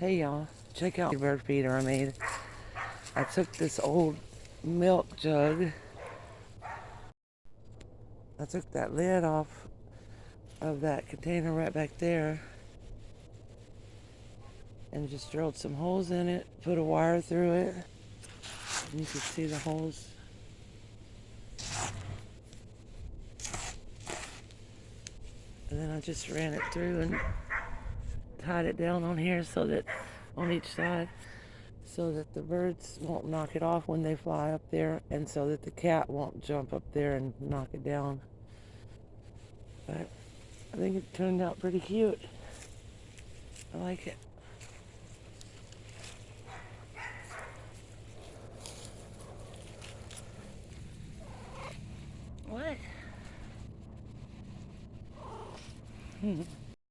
Hey y'all, check out the bird feeder I made. I took this old milk jug. I took that lid off of that container right back there and just drilled some holes in it, put a wire through it, and you can see the holes. And then I just ran it through and tied it down on here so that on each side so that the birds won't knock it off when they fly up there and so that the cat won't jump up there and knock it down. But I think it turned out pretty cute. I like it. What?